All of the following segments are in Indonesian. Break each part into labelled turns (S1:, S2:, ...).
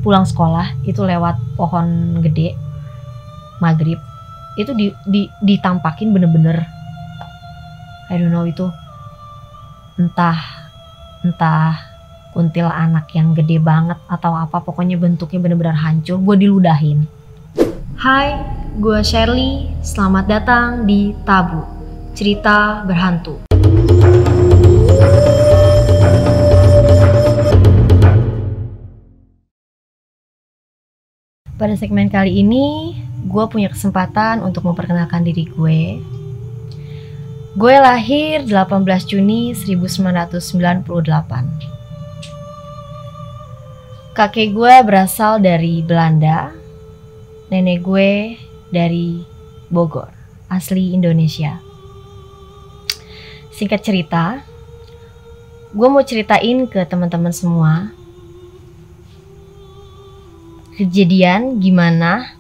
S1: pulang sekolah itu lewat pohon gede maghrib, itu ditampakin bener-bener I don't know itu entah kuntilanak yang gede banget atau apa, pokoknya bentuknya bener-bener hancur. Gue diludahin. Hai, gue Shirley, selamat datang di Tabu, cerita berhantu. Pada segmen kali ini, gue punya kesempatan untuk memperkenalkan diri gue. Gue lahir 18 Juni 1998. Kakek gue berasal dari Belanda, nenek gue dari Bogor, asli Indonesia. Singkat cerita, gue mau ceritain ke teman-teman semua kejadian gimana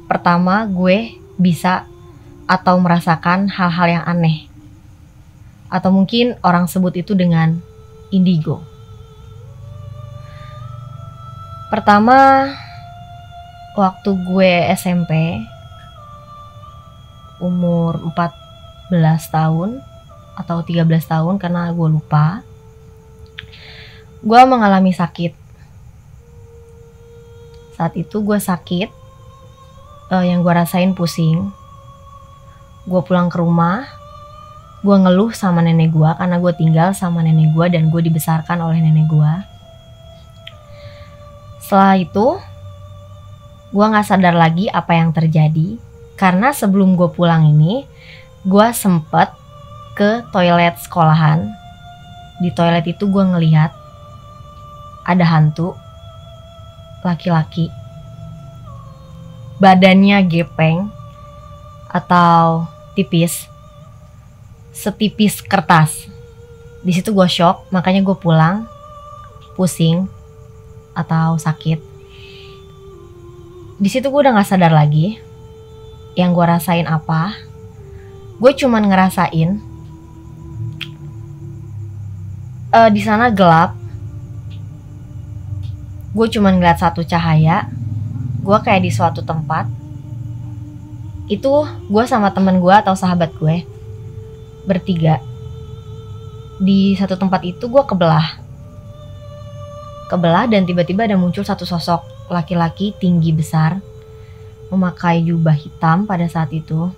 S1: pertama gue bisa atau merasakan hal-hal yang aneh, atau mungkin orang sebut itu dengan indigo. Pertama, waktu gue SMP, umur 14 tahun atau 13 tahun karena gue lupa, gue mengalami sakit. Saat itu gue sakit, yang gue rasain pusing. Gue pulang ke rumah, gue ngeluh sama nenek gue karena gue tinggal sama nenek gue dan gue dibesarkan oleh nenek gue. Setelah itu, gue gak sadar lagi apa yang terjadi. Karena sebelum gue pulang ini, gue sempet ke toilet sekolahan. Di toilet itu gue ngelihat ada hantu laki-laki. Badannya gepeng atau tipis, setipis kertas. Di situ gue shock, makanya gue pulang pusing atau sakit. Di situ gue udah nggak sadar lagi yang gue rasain apa. Gue cuman ngerasain di sana gelap. Gue cuman ngeliat satu cahaya. Gue kayak di suatu tempat. Itu gue sama temen gue atau sahabat gue bertiga. Di satu tempat itu gue kebelah dan tiba-tiba ada muncul satu sosok laki-laki tinggi besar, memakai jubah hitam pada saat itu.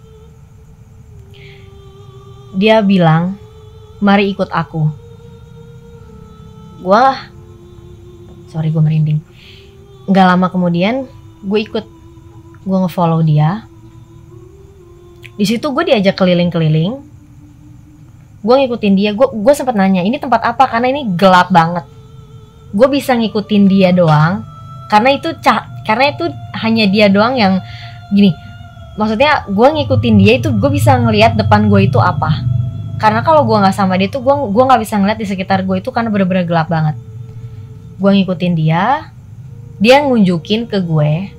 S1: Dia bilang, "Mari ikut aku." Gue merinding. Gak lama kemudian gue ikut, gue ngefollow dia. Di situ gue diajak keliling-keliling. Gue ngikutin dia. Gue sempat nanya, ini tempat apa? Karena ini gelap banget. Gue bisa ngikutin dia doang karena itu hanya dia doang yang gini. Maksudnya gue ngikutin dia itu gue bisa ngelihat depan gue itu apa. Karena kalau gue nggak sama dia tuh gue nggak bisa ngeliat di sekitar gue itu karena bener-bener gelap banget. Gue ngikutin dia ngunjukin ke gue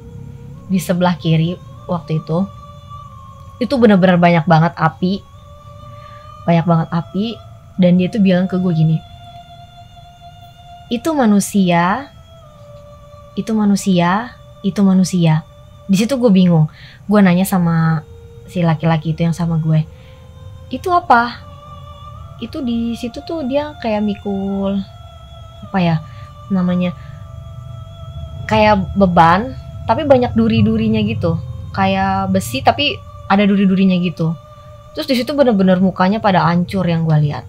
S1: di sebelah kiri waktu itu bener-bener banyak banget api, dan dia tuh bilang ke gue gini, itu manusia. Di situ gue bingung. Gue nanya sama si laki-laki itu yang sama gue, itu apa? Itu di situ tuh dia kayak mikul apa ya namanya, kayak beban tapi banyak duri-durinya gitu, kayak besi tapi ada duri-durinya gitu. Terus di situ bener-bener mukanya pada hancur yang gue lihat.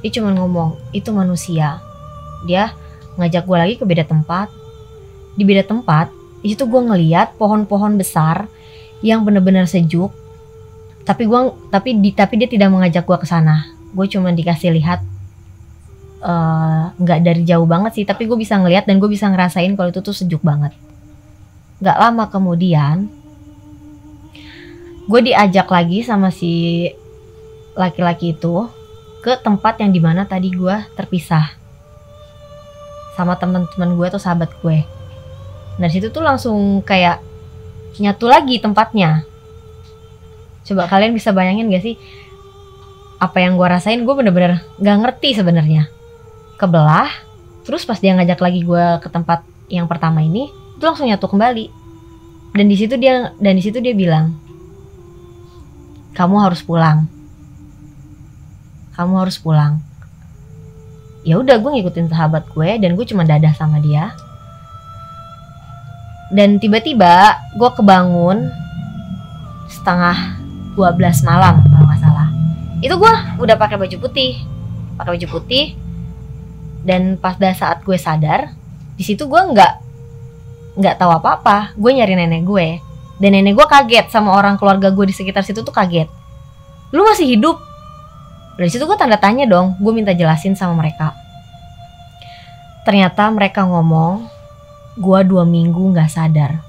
S1: Dia cuma ngomong itu manusia. Dia ngajak gue lagi ke beda tempat. Di beda tempat, di situ gue ngeliat pohon-pohon besar yang benar-benar sejuk. Tapi dia tidak mengajak gue ke sana. Gue cuma dikasih lihat, nggak dari jauh banget sih, tapi gue bisa ngeliat dan gue bisa ngerasain kalau itu tuh sejuk banget. Gak lama kemudian, gue diajak lagi sama si laki-laki itu ke tempat yang dimana tadi gue terpisah sama teman-teman gue atau sahabat gue. Nah situ tuh langsung kayak nyatu lagi tempatnya. Coba kalian bisa bayangin gak sih apa yang gue rasain? Gue bener-bener gak ngerti sebenarnya. Kebelah, terus pas dia ngajak lagi gue ke tempat yang pertama ini itu langsung nyatu kembali. Dan di situ dia bilang, kamu harus pulang. Kamu harus pulang. Ya udah, gue ngikutin sahabat gue dan gue cuma dadah sama dia. Dan tiba-tiba gue kebangun setengah 12 malam kalau nggak salah. Itu gue udah pakai baju putih. Dan pada saat gue sadar, di situ gue nggak tahu apa-apa. Gue nyari nenek gue, dan nenek gue kaget sama orang keluarga gue di sekitar situ tuh kaget. Lu masih hidup? Dari situ gue tanda tanya dong. Gue minta jelasin sama mereka. Ternyata mereka ngomong, gue 2 minggu nggak sadar.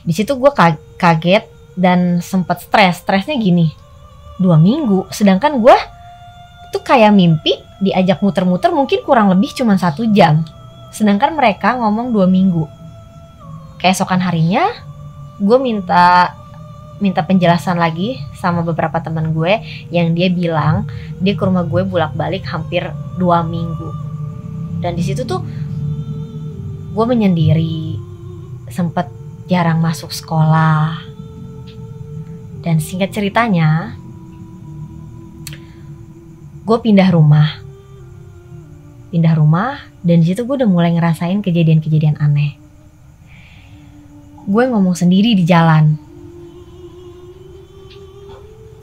S1: Di situ gue kaget dan sempet stresnya gini. 2 minggu, sedangkan gue tuh kayak mimpi diajak muter-muter mungkin kurang lebih cuma 1 jam. Sedangkan mereka ngomong 2 minggu. Keesokan harinya gue minta penjelasan lagi sama beberapa teman gue yang dia bilang dia ke rumah gue bolak-balik hampir 2 minggu. Dan di situ tuh gue menyendiri, sempet jarang masuk sekolah. Dan singkat ceritanya, gue pindah rumah. Dan di situ gue udah mulai ngerasain kejadian-kejadian aneh. Gue ngomong sendiri di jalan.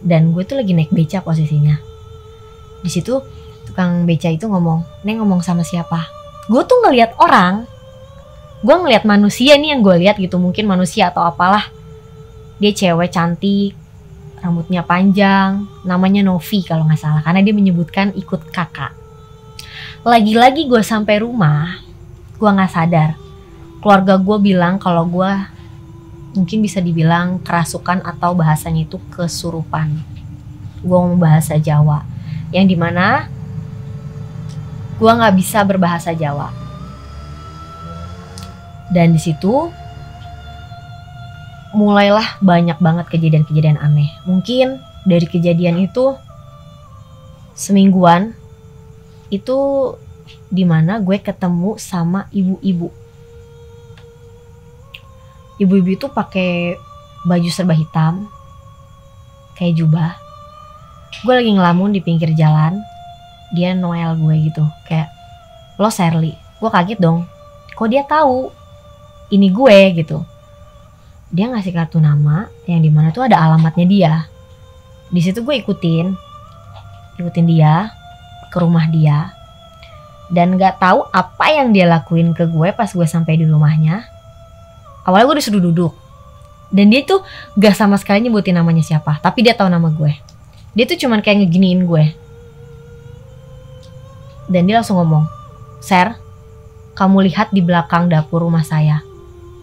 S1: Dan gue tuh lagi naik beca posisinya. Di situ tukang beca itu ngomong, "Neng ngomong sama siapa?" Gue tuh ngelihat orang. Gue ngelihat manusia nih yang gue lihat gitu, mungkin manusia atau apalah. Dia cewek cantik, rambutnya panjang, namanya Novi kalau nggak salah, karena dia menyebutkan ikut kakak. Lagi-lagi gue sampai rumah, gue nggak sadar. Keluarga gue bilang kalau gue mungkin bisa dibilang kerasukan atau bahasanya itu kesurupan. Gue ngomong bahasa Jawa, yang dimana gue nggak bisa berbahasa Jawa. Dan di situ mulailah banyak banget kejadian-kejadian aneh. Mungkin dari kejadian itu semingguan itu dimana gue ketemu sama ibu-ibu. Ibu-ibu itu pakai baju serba hitam, kayak jubah. Gue lagi ngelamun di pinggir jalan, dia noel gue gitu, kayak, "Lo Sherly." Gue kaget dong, kok dia tahu ini gue gitu. Dia ngasih kartu nama yang dimana tuh ada alamatnya dia. Di situ gue ikutin dia ke rumah dia, dan nggak tahu apa yang dia lakuin ke gue pas gue sampai di rumahnya. Awalnya gue disuruh duduk, dan dia tuh gak sama sekali nyebutin namanya siapa, tapi dia tahu nama gue. Dia tuh cuman kayak ngeginiin gue, dan dia langsung ngomong, "Ser, kamu lihat di belakang dapur rumah saya."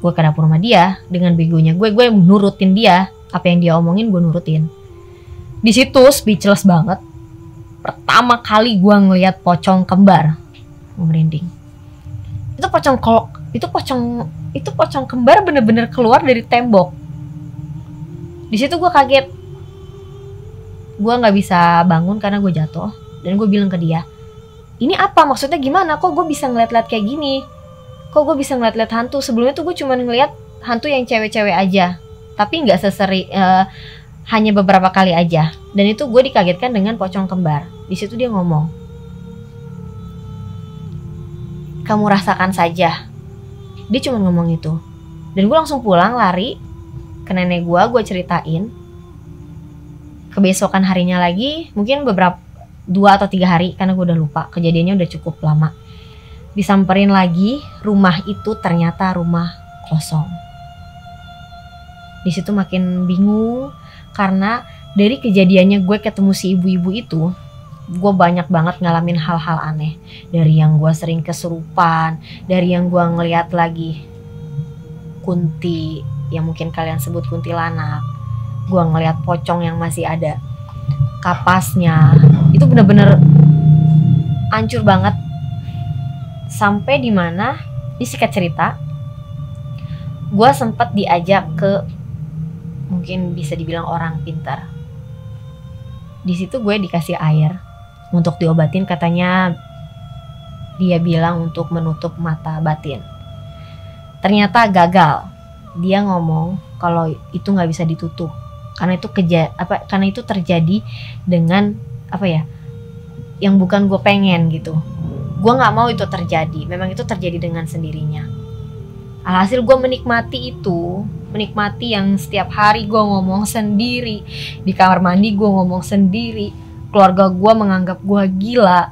S1: Gue ke dapur rumah dia dengan begonya gue nurutin dia, apa yang dia omongin gue nurutin. Di situ speechless banget. Pertama kali gue ngeliat pocong kembar, merinding. Itu pocong kembar bener-bener keluar dari tembok. Di situ gue kaget. Gue nggak bisa bangun karena gue jatuh, dan gue bilang ke dia, "Ini apa? Maksudnya gimana? Kok gue bisa ngeliat-liat kayak gini? Kok gue bisa ngeliat-liat hantu? Sebelumnya tuh gue cuma ngeliat hantu yang cewek-cewek aja, tapi nggak hanya beberapa kali aja." Dan itu gue dikagetkan dengan pocong kembar. Di situ dia ngomong, "Kamu rasakan saja." Dia cuma ngomong itu. Dan gue langsung pulang lari ke nenek gue ceritain. Kebesokan harinya lagi, mungkin 2 atau 3 hari, karena gue udah lupa, kejadiannya udah cukup lama. Disamperin lagi, rumah itu ternyata rumah kosong. Di situ makin bingung, karena dari kejadiannya gue ketemu si ibu-ibu itu, gue banyak banget ngalamin hal-hal aneh. Dari yang gue sering kesurupan, dari yang gue ngeliat lagi kunti, yang mungkin kalian sebut kuntilanak. Gue ngeliat pocong yang masih ada kapasnya. Itu bener-bener hancur banget. Sampai dimana, di singkat cerita, gue sempat diajak ke, mungkin bisa dibilang orang pintar. Di situ gue dikasih air untuk diobatin, katanya dia bilang untuk menutup mata batin. Ternyata gagal. Dia ngomong kalau itu nggak bisa ditutup karena itu terjadi dengan yang bukan gue pengen gitu. Gue nggak mau itu terjadi. Memang itu terjadi dengan sendirinya. Alhasil gue menikmati yang setiap hari gue ngomong sendiri, di kamar mandi gue ngomong sendiri, keluarga gue menganggap gue gila,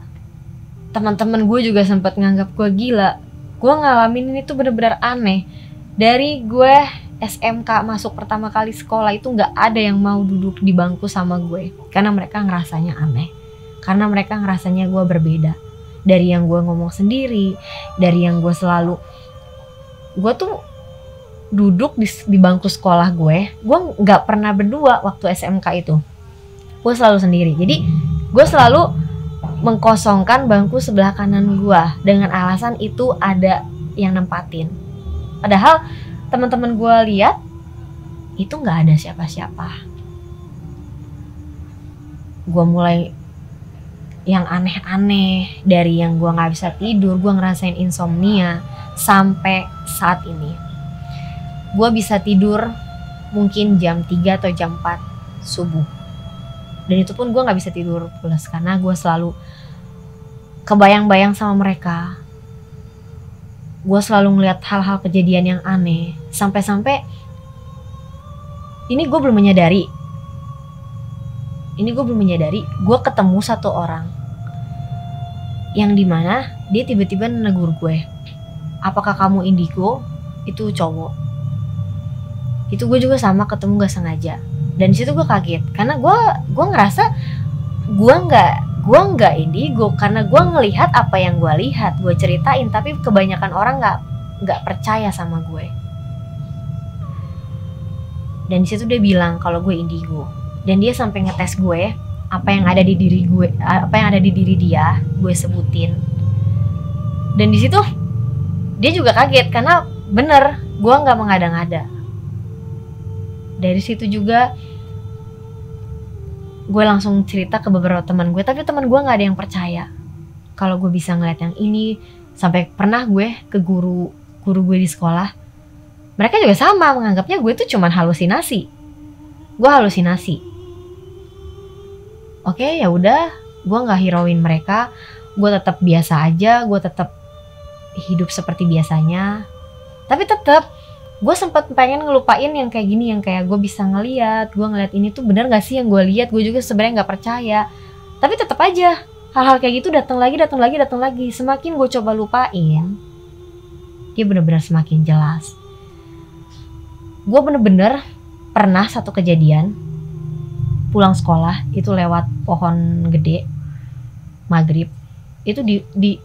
S1: teman-teman gue juga sempat nganggap gue gila. Gue ngalamin ini tuh bener-bener aneh. Dari gue SMK masuk pertama kali sekolah itu nggak ada yang mau duduk di bangku sama gue karena mereka ngerasanya aneh, karena mereka ngerasanya gue berbeda dari yang gue ngomong sendiri, dari yang gue tuh duduk di bangku sekolah gue nggak pernah berdua waktu SMK itu, gue selalu sendiri. Jadi gue selalu mengkosongkan bangku sebelah kanan gue dengan alasan itu ada yang nempatin. Padahal teman-teman gue lihat itu nggak ada siapa-siapa. Gue mulai yang aneh-aneh, dari yang gue nggak bisa tidur, gue ngerasain insomnia sampai saat ini. Gue bisa tidur mungkin jam 3 atau jam 4 subuh. Dan itu pun gue gak bisa tidur pulas karena gue selalu kebayang-bayang sama mereka. Gue selalu ngeliat hal-hal kejadian yang aneh. Sampai-sampai ini gue belum menyadari. Gue ketemu satu orang yang dimana dia tiba-tiba negur gue, apakah kamu indigo? Itu cowok. Itu gue juga sama, ketemu gak sengaja. Dan disitu gue kaget karena gue ngerasa gue nggak indigo karena gue ngelihat apa yang gue lihat, gue ceritain, tapi kebanyakan orang nggak percaya sama gue. Dan disitu dia bilang kalau gue indigo, dan dia sampai ngetes gue apa yang ada di diri dia, gue sebutin. Dan disitu dia juga kaget karena bener gue nggak mengada-ngada. Dari situ juga gue langsung cerita ke beberapa teman gue, tapi teman gue nggak ada yang percaya kalau gue bisa ngeliat yang ini. Sampai pernah gue ke guru gue di sekolah, mereka juga sama menganggapnya gue tuh cuman halusinasi. Gue halusinasi. Oke, ya udah, gue nggak hirauin mereka, gue tetap biasa aja, gue tetap hidup seperti biasanya. Tapi tetap gue sempat pengen ngelupain yang kayak gini, yang kayak gue bisa ngeliat ini tuh bener gak sih yang gue lihat. Gue juga sebenarnya nggak percaya, tapi tetap aja hal-hal kayak gitu datang lagi. Semakin gue coba lupain, dia bener-bener semakin jelas. Gue bener-bener pernah satu kejadian pulang sekolah itu lewat pohon gede maghrib, itu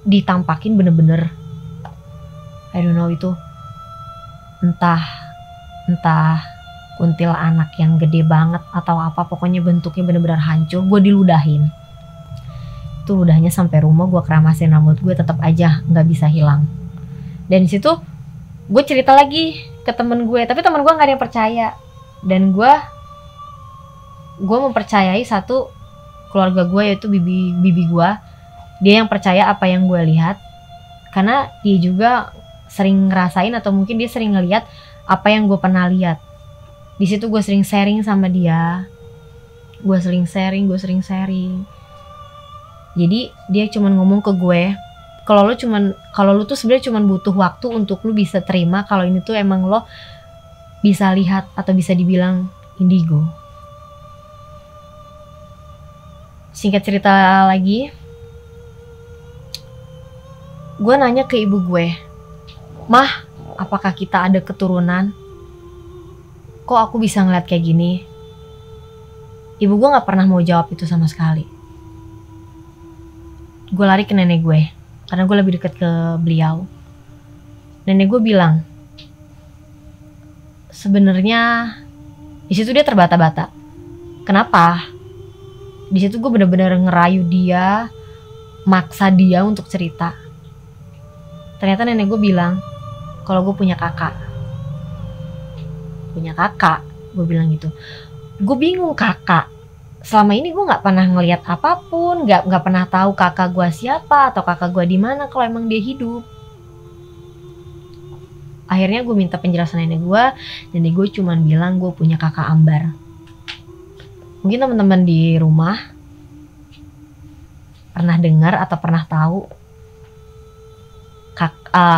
S1: ditampakin bener-bener I don't know, itu entah kuntil anak yang gede banget atau apa, pokoknya bentuknya bener-bener hancur. Gue diludahin, itu ludahnya sampai rumah, gue keramasin rambut gue, tetap aja nggak bisa hilang. Dan di situ gue cerita lagi ke temen gue, tapi temen gue nggak ada yang percaya. Dan gue mempercayai satu keluarga gue, yaitu bibi gue. Dia yang percaya apa yang gue lihat karena dia juga sering ngerasain atau mungkin dia sering ngeliat apa yang gue pernah lihat. Di situ gue sering sharing sama dia, gue sering sharing. Jadi dia cuman ngomong ke gue, kalau lu tuh sebenarnya cuman butuh waktu untuk lu bisa terima kalau ini tuh emang lo bisa lihat atau bisa dibilang indigo. Singkat cerita lagi, gue nanya ke ibu gue, "Mah, apakah kita ada keturunan? Kok aku bisa ngeliat kayak gini?" Ibu gue gak pernah mau jawab itu sama sekali. Gue lari ke nenek gue, karena gue lebih dekat ke beliau. Nenek gue bilang, sebenarnya di situ dia terbata-bata. Kenapa? Di situ gue bener-bener ngerayu dia, maksa dia untuk cerita. Ternyata nenek gue bilang kalau gue punya kakak. Gue bilang gitu. Gue bingung, kakak. selama ini gue nggak pernah ngelihat apapun, nggak pernah tahu kakak gue siapa atau kakak gue di mana kalau emang dia hidup. Akhirnya gue minta penjelasan nenek gue cuman bilang gue punya kakak Ambar. Mungkin teman-teman di rumah pernah dengar atau pernah tahu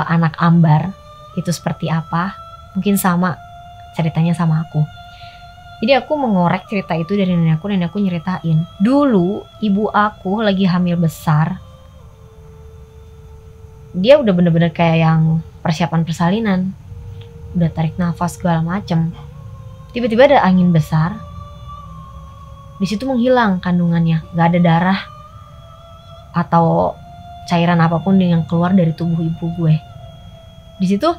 S1: anak Ambar itu seperti apa? Mungkin sama ceritanya sama aku. Jadi aku mengorek cerita itu dari nenek aku nyeritain. Dulu ibu aku lagi hamil besar. Dia udah bener-bener kayak yang persiapan persalinan. Udah tarik nafas segala macem. Tiba-tiba ada angin besar. Di situ menghilang kandungannya. Gak ada darah atau cairan apapun yang keluar dari tubuh ibu gue. Di situ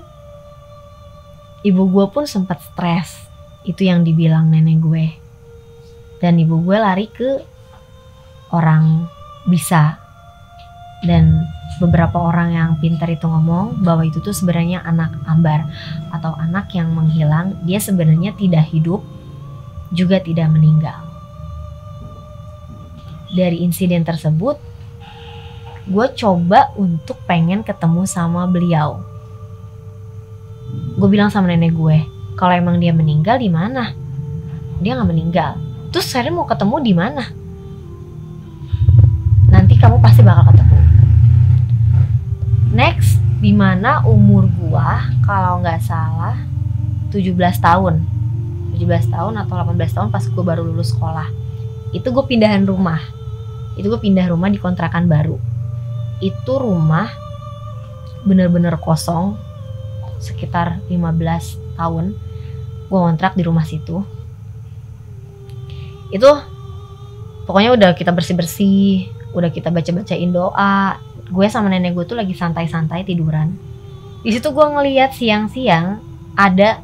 S1: ibu gue pun sempat stres. Itu yang dibilang nenek gue. Dan ibu gue lari ke orang bisa. Dan beberapa orang yang pintar itu ngomong bahwa itu tuh sebenarnya anak Ambar atau anak yang menghilang. Dia sebenarnya tidak hidup, juga tidak meninggal. Dari insiden tersebut, gue coba untuk pengen ketemu sama beliau. Gue bilang sama nenek gue, kalau emang dia meninggal di mana? Dia nggak meninggal. Terus saya mau ketemu di mana? Nanti kamu pasti bakal ketemu. Next, di mana umur gua kalau nggak salah 17 tahun. 17 tahun atau 18 tahun pas gua baru lulus sekolah. Itu gue pindahan rumah. Itu gue pindah rumah di kontrakan baru. Itu rumah bener-bener kosong. Sekitar 15 tahun gue ngontrak di rumah situ. Itu pokoknya udah kita bersih-bersih, udah kita baca-bacain doa. Gue sama nenek gue tuh lagi santai-santai tiduran. Di situ gue ngeliat siang-siang ada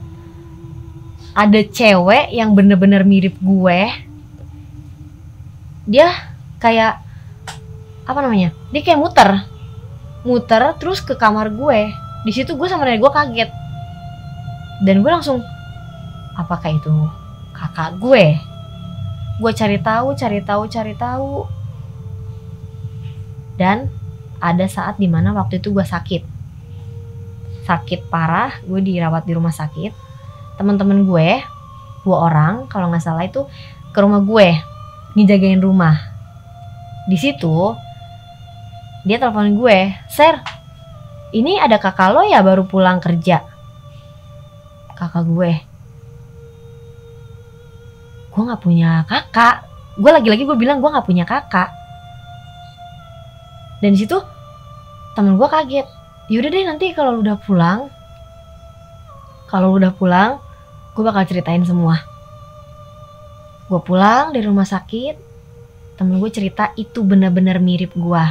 S1: cewek yang bener-bener mirip gue. Dia kayak apa namanya? Dia kayak muter terus ke kamar gue. Di situ gue sama nenek gue kaget. Dan gue langsung, apakah itu kakak gue? Gue cari tahu. Dan ada saat dimana waktu itu gue sakit parah. Gue dirawat di rumah sakit. Teman-teman gue 2 orang kalau nggak salah itu ke rumah gue ngejagain rumah. Di situ dia telepon gue, Ser, ini ada kakak lo ya baru pulang kerja. Kakak gue nggak punya kakak. Gue lagi-lagi gue bilang gue nggak punya kakak. Dan di situ temen gue kaget. Yaudah deh, nanti kalau lu udah pulang gue bakal ceritain semua. Gue pulang dari rumah sakit, temen gue cerita itu benar-benar mirip gue.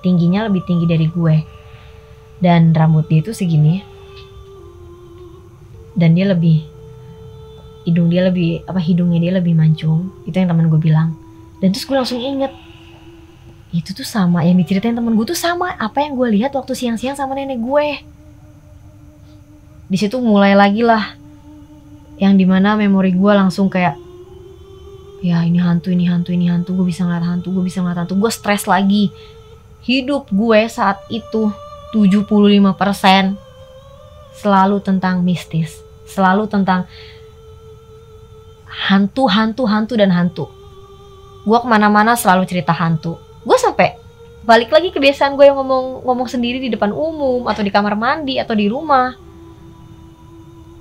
S1: Tingginya lebih tinggi dari gue. Dan rambut dia itu segini. Dan dia hidungnya dia lebih mancung. Itu yang teman gue bilang. Dan terus gue langsung inget, itu tuh sama yang diceritain temen gue tuh sama apa yang gue lihat waktu siang-siang sama nenek gue. Di situ mulai lagi lah yang dimana memori gue langsung kayak, ya ini hantu, gue bisa ngeliat hantu. Gue stres lagi. Hidup gue saat itu 75% selalu tentang mistis, selalu tentang hantu. Gue kemana-mana selalu cerita hantu. Gue sampai balik lagi kebiasaan gue yang ngomong sendiri di depan umum atau di kamar mandi atau di rumah.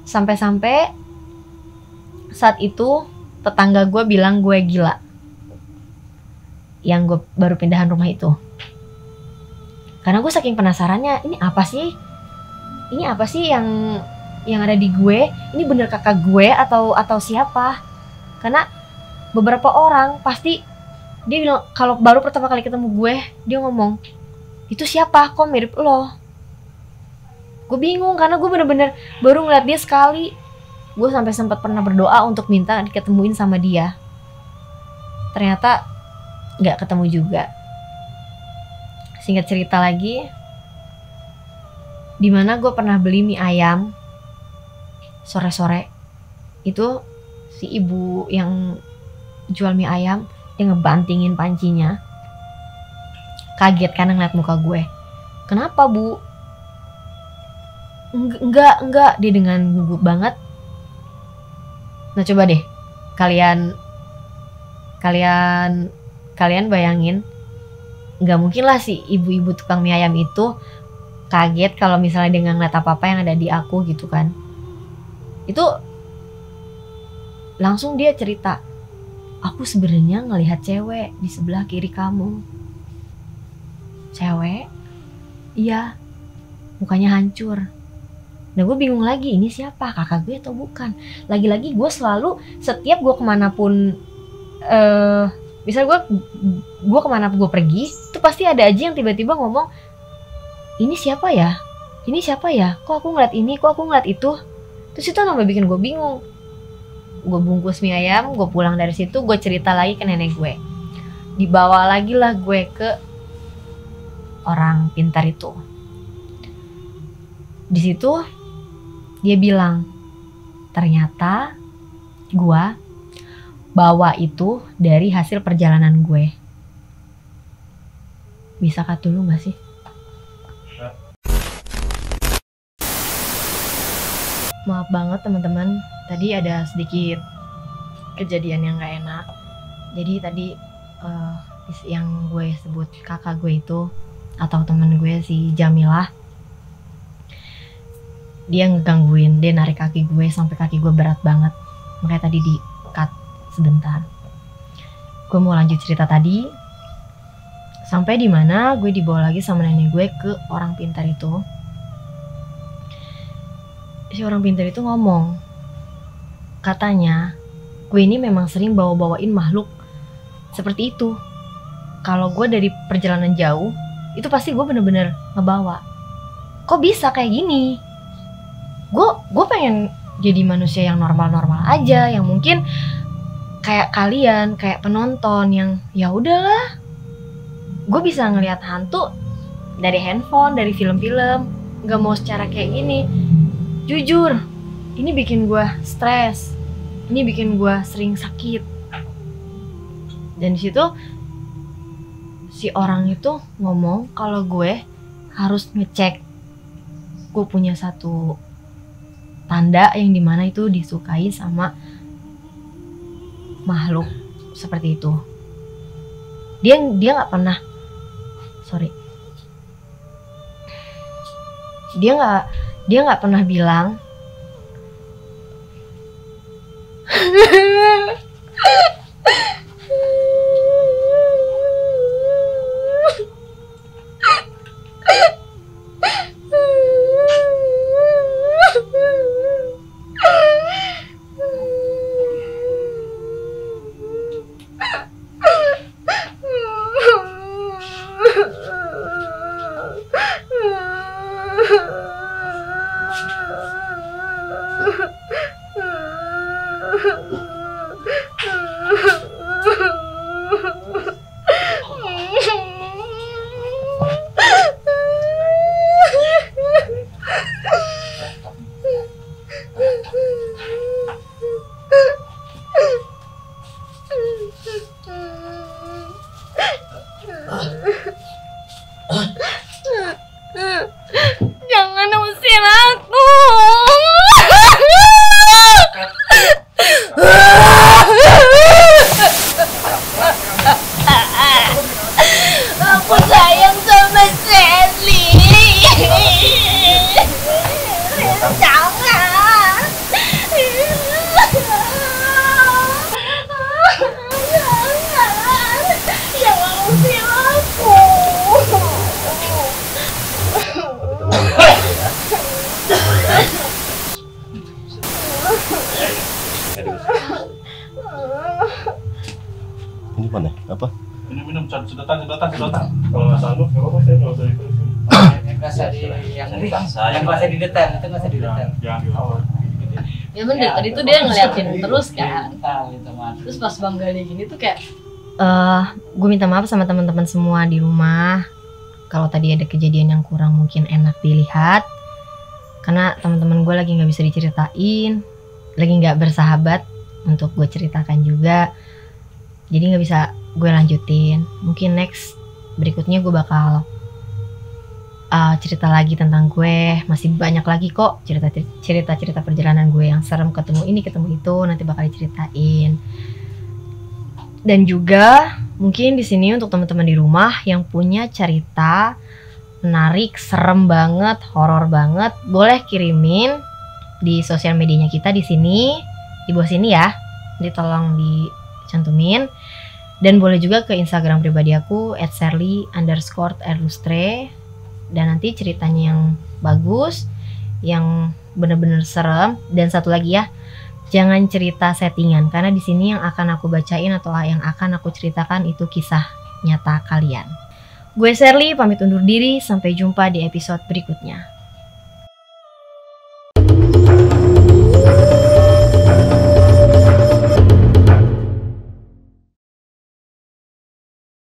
S1: Sampai-sampai saat itu tetangga gue bilang gue gila. Yang gue baru pindahan rumah itu. Karena gue saking penasarannya, ini apa sih yang ada di gue? Ini bener kakak gue atau siapa? Karena beberapa orang pasti dia bilang, kalau baru pertama kali ketemu gue, dia ngomong, itu siapa? Kok mirip lo? Gue bingung karena gue bener-bener baru ngeliat dia sekali. Gue sampai sempat pernah berdoa untuk minta diketemuin sama dia. Ternyata nggak ketemu juga. Singkat cerita lagi, dimana gue pernah beli mie ayam sore-sore. Itu si ibu yang jual mie ayam, dia ngebantingin pancinya. Kaget karena ngeliat muka gue. Kenapa bu? Enggak, dia dengan gugup banget. Nah coba deh kalian bayangin, nggak mungkin lah si ibu-ibu tukang mie ayam itu kaget kalau misalnya dia nggak ngeliat apa-apa yang ada di aku gitu kan. Itu langsung dia cerita, aku sebenarnya ngelihat cewek di sebelah kiri kamu. Cewek? Iya, mukanya hancur. Nah gue bingung lagi, ini siapa, kakak gue atau bukan. Lagi-lagi gue selalu, setiap gue kemanapun misal gue kemanapun gue pergi, itu pasti ada aja yang tiba-tiba ngomong, ini siapa ya, kok aku ngeliat ini, kok aku ngeliat itu. Terus itu nambah bikin gue bingung. Gue bungkus mie ayam, gue pulang dari situ, gue cerita lagi ke nenek gue. Dibawa lagi lah gue ke orang pintar itu. Di situ dia bilang, ternyata gue bawa itu dari hasil perjalanan gue. Bisa cut dulu gak sih? Maaf banget teman-teman, tadi ada sedikit kejadian yang gak enak. Jadi tadi yang gue sebut kakak gue itu, atau temen gue si Jamilah, dia ngegangguin, dia narik kaki gue sampai kaki gue berat banget. Makanya tadi di cut sebentar. Gue mau lanjut cerita tadi. Sampai di mana gue dibawa lagi sama nenek gue ke orang pintar itu. Si orang pintar itu ngomong, katanya gue ini memang sering bawa-bawain makhluk seperti itu. Kalau gue dari perjalanan jauh, itu pasti gue bener-bener ngebawa. Kok bisa kayak gini? Gue pengen jadi manusia yang normal-normal aja, yang mungkin kayak kalian, kayak penonton yang ya udahlah. Gue bisa ngelihat hantu dari handphone, dari film-film, gak mau secara kayak gini. Jujur, ini bikin gue stres, ini bikin gue sering sakit. Dan disitu si orang itu ngomong kalau gue harus ngecek gue punya satu tanda yang dimana itu disukai sama makhluk seperti itu. Dia nggak pernah, dia nggak pernah bilang jangan usir aku. Aku sayang sama Sally. Jangan. Jangan usir aku.
S2: Ini mana? Apa?
S3: Minum sedotan. Kalau nggak sanggup, nggak apa-apa, saya nggak usah ikut.
S4: Yang nggak usah didetel, itu nggak usah didetel.
S3: Jangan dilawan.
S1: Ya bener, tadi tuh dia ngeliatin terus kan. Terus pas Bang Gali gini tuh kayak gue minta maaf sama teman-teman semua di rumah kalau tadi ada kejadian yang kurang mungkin enak dilihat, karena teman-teman gue lagi nggak bisa diceritain, lagi nggak bersahabat untuk gue ceritakan juga. jadi nggak bisa gue lanjutin. Mungkin next berikutnya gue bakal cerita lagi tentang gue. Masih banyak lagi kok cerita perjalanan gue yang serem, ketemu ini ketemu itu, nanti bakal diceritain. Dan juga mungkin di sini untuk teman-teman di rumah yang punya cerita menarik, serem banget, horor banget, boleh kirimin di sosial medianya kita di sini, di bawah sini ya. Jadi tolong dicantumin. Dan boleh juga ke Instagram pribadi aku @serly_erlustre. Dan nanti ceritanya yang bagus, yang bener-bener serem. Dan satu lagi ya, jangan cerita settingan, karena di sini yang akan aku bacain atau yang akan aku ceritakan itu kisah nyata kalian. Gue Serly pamit undur diri, sampai jumpa di episode berikutnya.